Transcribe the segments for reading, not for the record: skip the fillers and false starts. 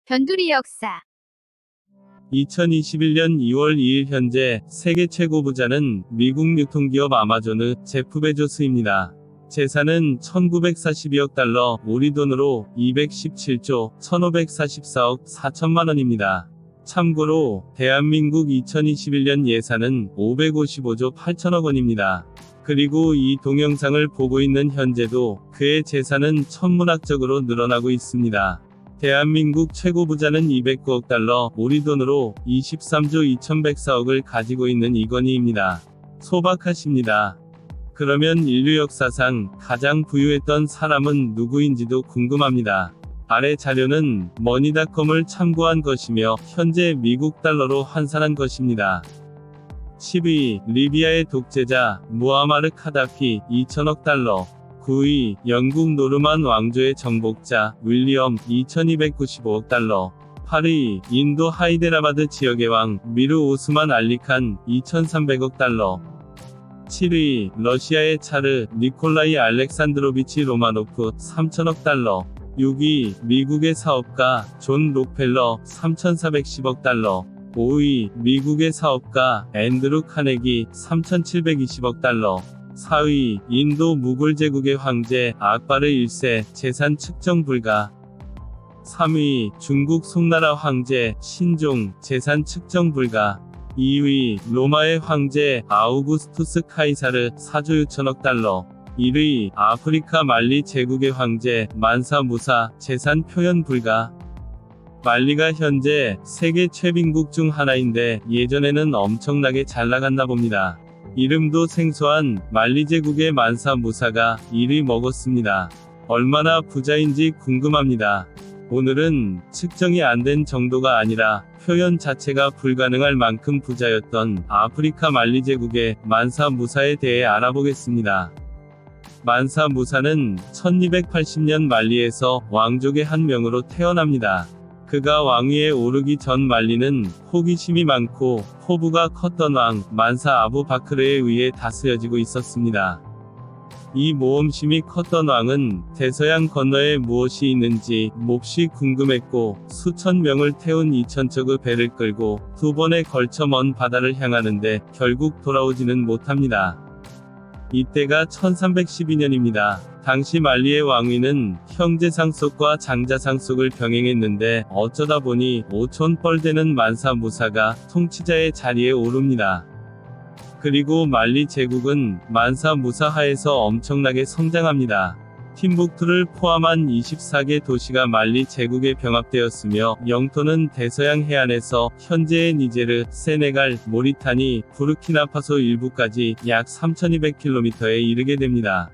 변두리 역사 2021년 2월 2일 현재 세계 최고 부자는 미국 유통기업 아마존의 제프 베조스입니다. 재산은 1942억 달러, 우리 돈으로 217조 1544억 4천만 원입니다. 참고로 대한민국 2021년 예산은 555조 8천억 원입니다. 그리고 이 동영상을 보고 있는 현재도 그의 재산은 천문학적으로 늘어나고 있습니다. 대한민국 최고 부자는 209억 달러, 우리 돈으로 23조 2104억을 가지고 있는 이건희입니다. 소박하십니다. 그러면 인류 역사상 가장 부유했던 사람은 누구인지도 궁금합니다. 아래 자료는 머니닷컴을 참고한 것이며 현재 미국 달러로 환산한 것입니다. 10위, 리비아의 독재자, 무아마르 카다피, 2천억 달러. 9위, 영국 노르만 왕조의 정복자, 윌리엄, 2295억 달러. 8위, 인도 하이데라바드 지역의 왕, 미르 오스만 알리칸, 2300억 달러. 7위, 러시아의 차르, 니콜라이 알렉산드로비치 로마노프, 3000억 달러. 6위, 미국의 사업가, 존 록펠러, 3410억 달러. 5위, 미국의 사업가, 앤드루 카네기, 3720억 달러. 4위, 인도 무굴 제국의 황제, 악바르 1세, 재산 측정 불가. 3위, 중국 송나라 황제, 신종, 재산 측정 불가. 2위, 로마의 황제, 아우구스투스 카이사르, 4조 6천억 달러. 1위, 아프리카 말리 제국의 황제, 만사 무사, 재산 표현 불가. 말리가 현재 세계 최빈국 중 하나인데 예전에는 엄청나게 잘 나갔나 봅니다. 이름도 생소한 말리 제국의 만사 무사가 1위 먹었습니다. 얼마나 부자인지 궁금합니다. 오늘은 측정이 안 된 정도가 아니라 표현 자체가 불가능할 만큼 부자였던 아프리카 말리 제국의 만사 무사에 대해 알아보겠습니다. 만사 무사는 1280년 말리에서 왕족의 한 명으로 태어납니다. 그가 왕위에 오르기 전 말리는 호기심이 많고 포부가 컸던 왕 만사 아부 바크르에 의해 다스려지고 있었습니다. 이 모험심이 컸던 왕은 대서양 건너에 무엇이 있는지 몹시 궁금했고 수천 명을 태운 2000척의 배를 끌고 두 번에 걸쳐 먼 바다를 향하는데 결국 돌아오지는 못합니다. 이때가 1312년입니다. 당시 말리의 왕위는 형제 상속과 장자 상속을 병행했는데 어쩌다 보니 5촌뻘 되는 만사 무사가 통치자의 자리에 오릅니다. 그리고 말리 제국은 만사 무사 하에서 엄청나게 성장합니다. 팀북투를 포함한 24개 도시가 말리 제국에 병합되었으며 영토는 대서양 해안에서 현재의 니제르, 세네갈, 모리타니, 부르키나파소 일부까지 약 3200km에 이르게 됩니다.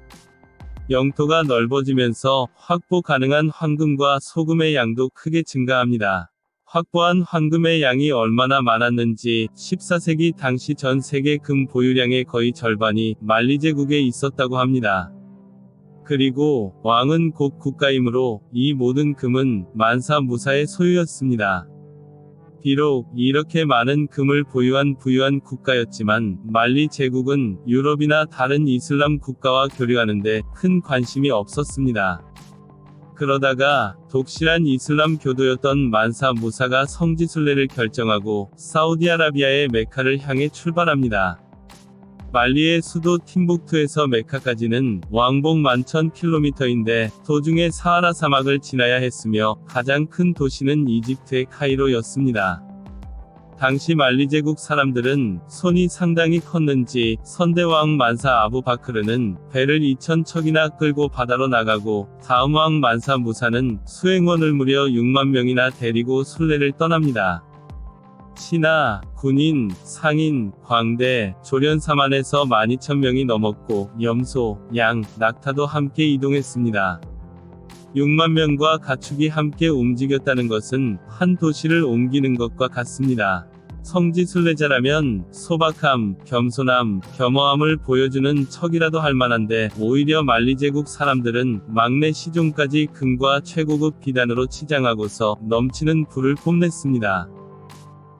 영토가 넓어지면서 확보 가능한 황금과 소금의 양도 크게 증가합니다. 확보한 황금의 양이 얼마나 많았는지 14세기 당시 전 세계 금 보유량의 거의 절반이 말리 제국에 있었다고 합니다. 그리고 왕은 곧 국가이므로 이 모든 금은 만사 무사의 소유였습니다. 비록 이렇게 많은 금을 보유한 부유한 국가였지만 말리 제국은 유럽이나 다른 이슬람 국가와 교류하는데 큰 관심이 없었습니다. 그러다가 독실한 이슬람 교도였던 만사 무사가 성지순례를 결정하고 사우디아라비아의 메카를 향해 출발합니다. 말리의 수도 팀북투에서 메카까지는 왕복 11,000km인데 도중에 사하라 사막을 지나야 했으며 가장 큰 도시는 이집트의 카이로였습니다. 당시 말리 제국 사람들은 손이 상당히 컸는지 선대왕 만사 아부 바크르는 배를 2000척이나 끌고 바다로 나가고 다음 왕 만사 무사는 수행원을 무려 6만 명이나 데리고 순례를 떠납니다. 신하, 군인, 상인, 광대, 조련 4만에서 12,000명이 넘었고 염소, 양, 낙타도 함께 이동했습니다. 6만 명과 가축이 함께 움직였다는 것은 한 도시를 옮기는 것과 같습니다. 성지순례자라면 소박함, 겸손함, 겸허함을 보여주는 척이라도 할 만한데 오히려 말리 제국 사람들은 막내 시종까지 금과 최고급 비단으로 치장하고서 넘치는 부를 뽐냈습니다.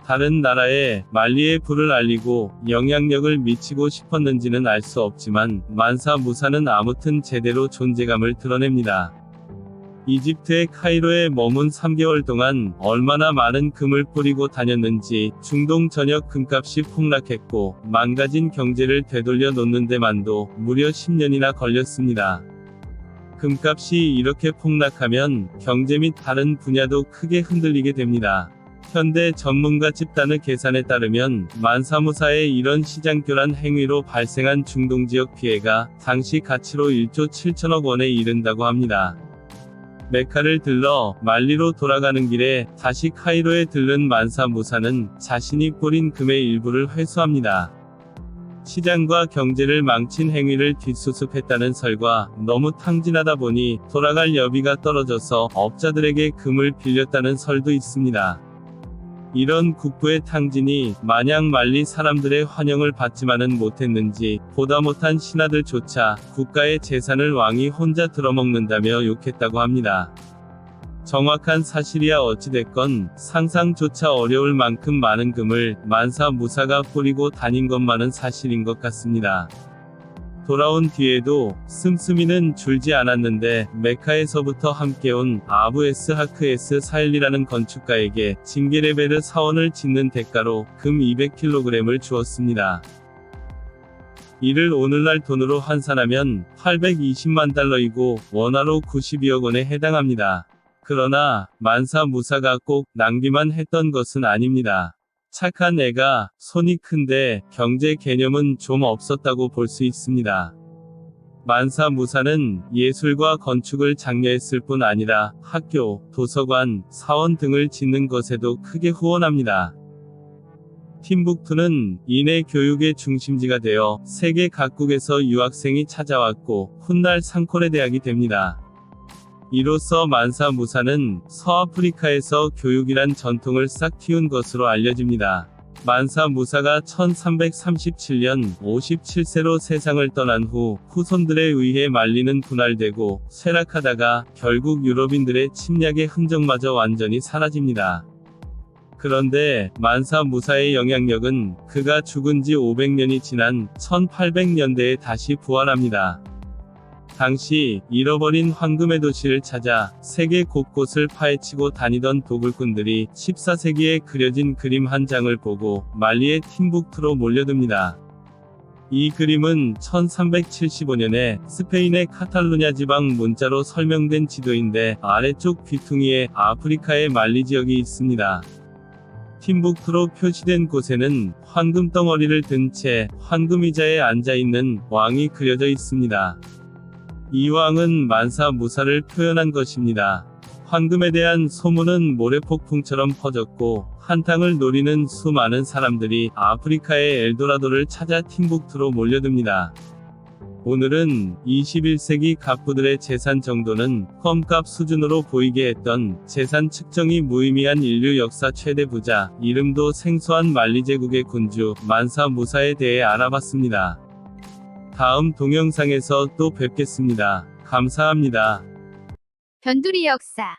다른 나라에 말리의 부를 알리고 영향력을 미치고 싶었는지는 알 수 없지만 만사 무사는 아무튼 제대로 존재감을 드러냅니다. 이집트의 카이로에 머문 3개월 동안 얼마나 많은 금을 뿌리고 다녔는지 중동 전역 금값이 폭락했고 망가진 경제를 되돌려 놓는 데만도 무려 10년이나 걸렸습니다. 금값이 이렇게 폭락하면 경제 및 다른 분야도 크게 흔들리게 됩니다. 현대 전문가 집단의 계산에 따르면 만사무사의 이런 시장교란 행위로 발생한 중동지역 피해가 당시 가치로 1조 7천억 원에 이른다고 합니다. 메카를 들러 말리로 돌아가는 길에 다시 카이로에 들른 만사 무사는 자신이 뿌린 금의 일부를 회수합니다. 시장과 경제를 망친 행위를 뒷수습했다는 설과 너무 탕진하다 보니 돌아갈 여비가 떨어져서 업자들에게 금을 빌렸다는 설도 있습니다. 이런 국부의 탕진이 마냥 말리 사람들의 환영을 받지만은 못했는지 보다 못한 신하들조차 국가의 재산을 왕이 혼자 들어먹는다며 욕했다고 합니다. 정확한 사실이야 어찌됐건 상상조차 어려울 만큼 많은 금을 만사 무사가 뿌리고 다닌 것만은 사실인 것 같습니다. 돌아온 뒤에도 씀씀이는 줄지 않았는데 메카에서부터 함께온 아부 에스하크 에스 사일리라는 건축가에게 징게레베르 사원을 짓는 대가로 금 200kg을 주었습니다. 이를 오늘날 돈으로 환산하면 820만 달러이고 원화로 92억 원에 해당합니다. 그러나 만사 무사가 꼭 낭비만 했던 것은 아닙니다. 착한 애가 손이 큰데 경제 개념은 좀 없었다고 볼 수 있습니다. 만사 무사는 예술과 건축을 장려했을 뿐 아니라 학교, 도서관, 사원 등을 짓는 것에도 크게 후원합니다. 팀북투는 이내 교육의 중심지가 되어 세계 각국에서 유학생이 찾아왔고 훗날 상코레 대학이 됩니다. 이로써 만사 무사는 서아프리카에서 교육이란 전통을 싹 틔운 것으로 알려집니다. 만사 무사가 1337년 57세로 세상을 떠난 후 후손들에 의해 말리는 분할되고 쇠락하다가 결국 유럽인들의 침략의 흔적마저 완전히 사라집니다. 그런데 만사 무사의 영향력은 그가 죽은 지 500년이 지난 1800년대에 다시 부활합니다. 당시 잃어버린 황금의 도시를 찾아 세계 곳곳을 파헤치고 다니던 도굴꾼들이 14세기에 그려진 그림 한 장을 보고 말리의 팀북투로 몰려듭니다. 이 그림은 1375년에 스페인의 카탈루냐 지방 문자로 설명된 지도인데 아래쪽 귀퉁이에 아프리카의 말리 지역이 있습니다. 팀북투로 표시된 곳에는 황금 덩어리를 든 채 황금 의자에 앉아있는 왕이 그려져 있습니다. 이 왕은 만사 무사를 표현한 것입니다. 황금에 대한 소문은 모래폭풍처럼 퍼졌고 한탕을 노리는 수많은 사람들이 아프리카의 엘도라도를 찾아 팀북투로 몰려듭니다. 오늘은 21세기 갑부들의 재산 정도는 껌값 수준으로 보이게 했던 재산 측정이 무의미한 인류 역사 최대 부자, 이름도 생소한 말리 제국의 군주 만사 무사에 대해 알아봤습니다. 다음 동영상에서 또 뵙겠습니다. 감사합니다. 변두리 역사